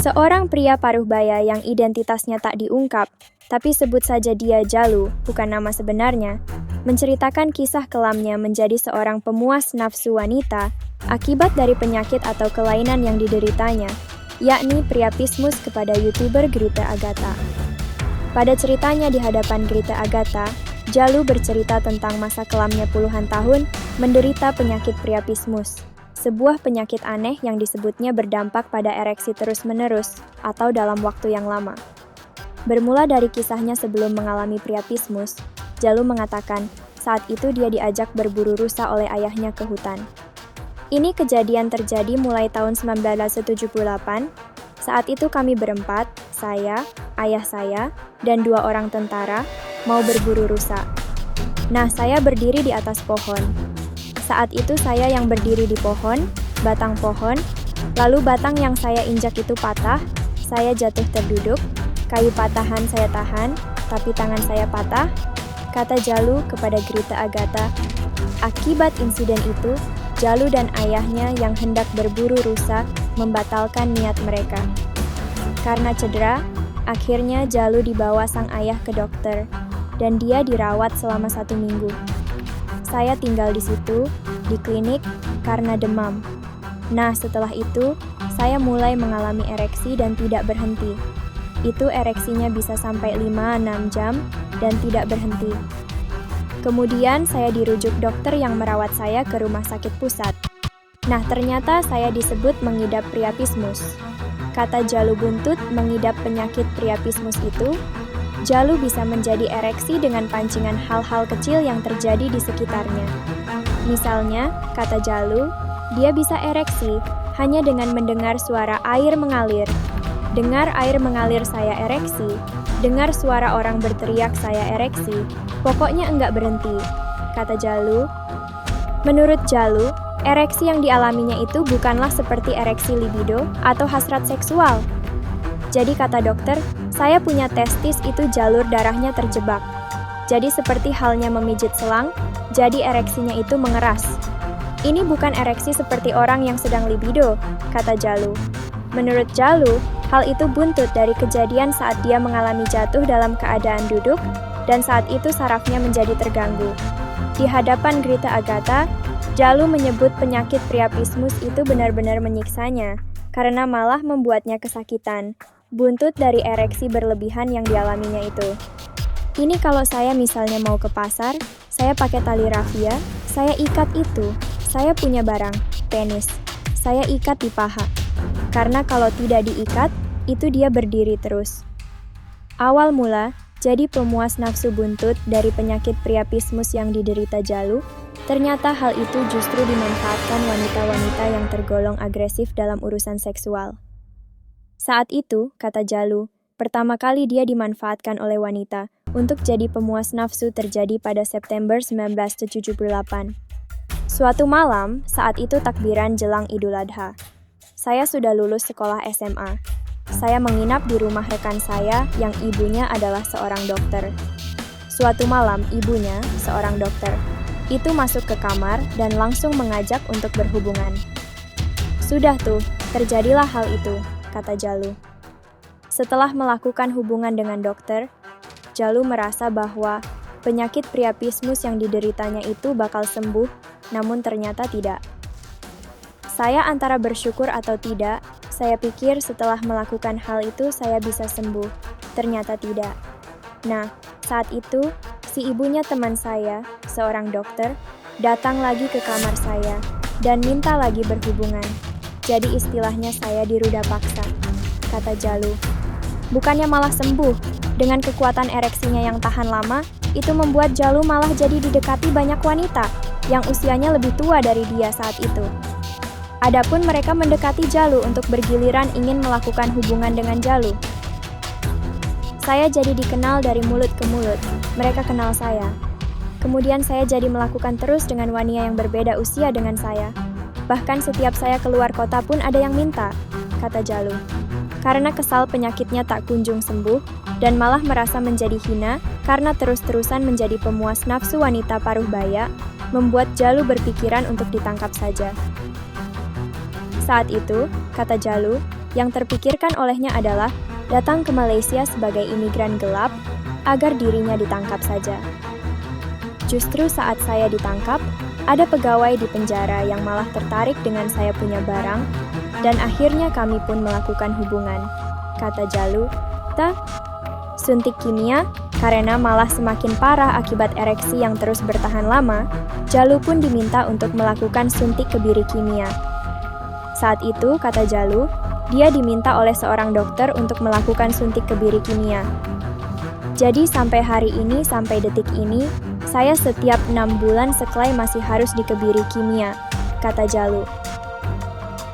Seorang pria paruh baya yang identitasnya tak diungkap, tapi sebut saja dia Jalu, bukan nama sebenarnya, menceritakan kisah kelamnya menjadi seorang pemuas nafsu wanita akibat dari penyakit atau kelainan yang dideritanya, yakni priapismus kepada YouTuber Grita Agatha. Pada ceritanya di hadapan Grita Agatha, Jalu bercerita tentang masa kelamnya puluhan tahun menderita penyakit priapismus, sebuah penyakit aneh yang disebutnya berdampak pada ereksi terus-menerus atau dalam waktu yang lama. Bermula dari kisahnya sebelum mengalami priapismus, Jalu mengatakan saat itu dia diajak berburu rusa oleh ayahnya ke hutan. Ini kejadian terjadi mulai tahun 1978. Saat itu kami berempat, saya, ayah saya, dan 2 orang tentara, mau berburu rusa. Nah, saya berdiri di atas pohon. Saat itu saya yang berdiri di pohon, batang pohon, lalu batang yang saya injak itu patah, saya jatuh terduduk, kayu patahan saya tahan, tapi tangan saya patah, kata Jalu kepada Grita Agatha. Akibat insiden itu, Jalu dan ayahnya yang hendak berburu rusa membatalkan niat mereka. Karena cedera, akhirnya Jalu dibawa sang ayah ke dokter, dan dia dirawat selama 1 minggu. Saya tinggal di situ, di klinik, karena demam. Nah, setelah itu, saya mulai mengalami ereksi dan tidak berhenti. Itu ereksinya bisa sampai 5-6 jam dan tidak berhenti. Kemudian saya dirujuk dokter yang merawat saya ke rumah sakit pusat. Nah, ternyata saya disebut mengidap priapismus. Kata Jalu buntut mengidap penyakit priapismus itu, Jalu bisa menjadi ereksi dengan pancingan hal-hal kecil yang terjadi di sekitarnya. Misalnya, kata Jalu, dia bisa ereksi hanya dengan mendengar suara air mengalir. Dengar air mengalir saya ereksi, dengar suara orang berteriak saya ereksi, pokoknya enggak berhenti, kata Jalu. Menurut Jalu, ereksi yang dialaminya itu bukanlah seperti ereksi libido atau hasrat seksual. Jadi kata dokter, saya punya testis itu jalur darahnya terjebak. Jadi seperti halnya memijit selang, jadi ereksinya itu mengeras. Ini bukan ereksi seperti orang yang sedang libido, kata Jalu. Menurut Jalu, hal itu buntut dari kejadian saat dia mengalami jatuh dalam keadaan duduk, dan saat itu sarafnya menjadi terganggu. Di hadapan Grita Agatha, Jalu menyebut penyakit priapismus itu benar-benar menyiksanya, karena malah membuatnya kesakitan, buntut dari ereksi berlebihan yang dialaminya itu. Ini kalau saya misalnya mau ke pasar, saya pakai tali rafia, saya ikat itu, saya punya barang, penis, saya ikat di paha. Karena kalau tidak diikat, itu dia berdiri terus. Awal mula, jadi pemuas nafsu buntut dari penyakit priapismus yang diderita Jalu, ternyata hal itu justru dimanfaatkan wanita-wanita yang tergolong agresif dalam urusan seksual. Saat itu, kata Jalu, pertama kali dia dimanfaatkan oleh wanita untuk jadi pemuas nafsu terjadi pada September 1978. Suatu malam, saat itu takbiran jelang Idul Adha. Saya sudah lulus sekolah SMA. Saya menginap di rumah rekan saya yang ibunya adalah seorang dokter. Suatu malam, ibunya, seorang dokter, itu masuk ke kamar dan langsung mengajak untuk berhubungan. Sudah tuh, terjadilah hal itu, kata Jalu. Setelah melakukan hubungan dengan dokter, Jalu merasa bahwa penyakit priapismus yang dideritanya itu bakal sembuh, namun ternyata tidak. Saya antara bersyukur atau tidak, saya pikir setelah melakukan hal itu saya bisa sembuh, ternyata tidak. Nah, saat itu, si ibunya teman saya, seorang dokter, datang lagi ke kamar saya, dan minta lagi berhubungan. Jadi istilahnya saya diruda paksa, kata Jalu. Bukannya malah sembuh, dengan kekuatan ereksinya yang tahan lama, itu membuat Jalu malah jadi didekati banyak wanita yang usianya lebih tua dari dia saat itu. Adapun mereka mendekati Jalu untuk bergiliran ingin melakukan hubungan dengan Jalu. Saya jadi dikenal dari mulut ke mulut, mereka kenal saya. Kemudian saya jadi melakukan terus dengan wanita yang berbeda usia dengan saya. Bahkan setiap saya keluar kota pun ada yang minta, kata Jalu. Karena kesal penyakitnya tak kunjung sembuh, dan malah merasa menjadi hina karena terus-terusan menjadi pemuas nafsu wanita paruh baya, membuat Jalu berpikiran untuk ditangkap saja. Saat itu, kata Jalu, Yang terpikirkan olehnya adalah datang ke Malaysia sebagai imigran gelap agar dirinya ditangkap saja. Justru saat saya ditangkap, ada pegawai di penjara yang malah tertarik dengan saya punya barang, dan akhirnya kami pun melakukan hubungan, kata Jalu. Suntik kimia, karena malah semakin parah akibat ereksi yang terus bertahan lama, Jalu pun diminta untuk melakukan suntik kebiri kimia. Saat itu, kata Jalu, dia diminta oleh seorang dokter untuk melakukan suntik kebiri kimia. Jadi sampai hari ini, sampai detik ini, saya setiap 6 bulan sekelai masih harus dikebiri kimia, kata Jalu.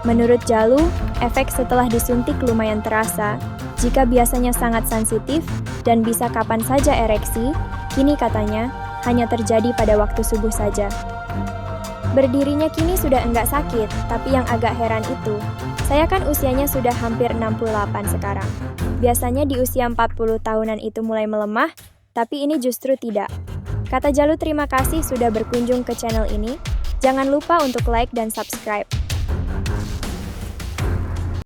Menurut Jalu, efek setelah disuntik lumayan terasa. Jika biasanya sangat sensitif dan bisa kapan saja ereksi, kini katanya hanya terjadi pada waktu subuh saja. Berdirinya kini sudah enggak sakit, tapi yang agak heran itu, saya kan usianya sudah hampir 68 sekarang. Biasanya di usia 40 tahunan itu mulai melemah, tapi ini justru tidak. Kata Jalu terima kasih sudah berkunjung ke channel ini. Jangan lupa untuk like dan subscribe.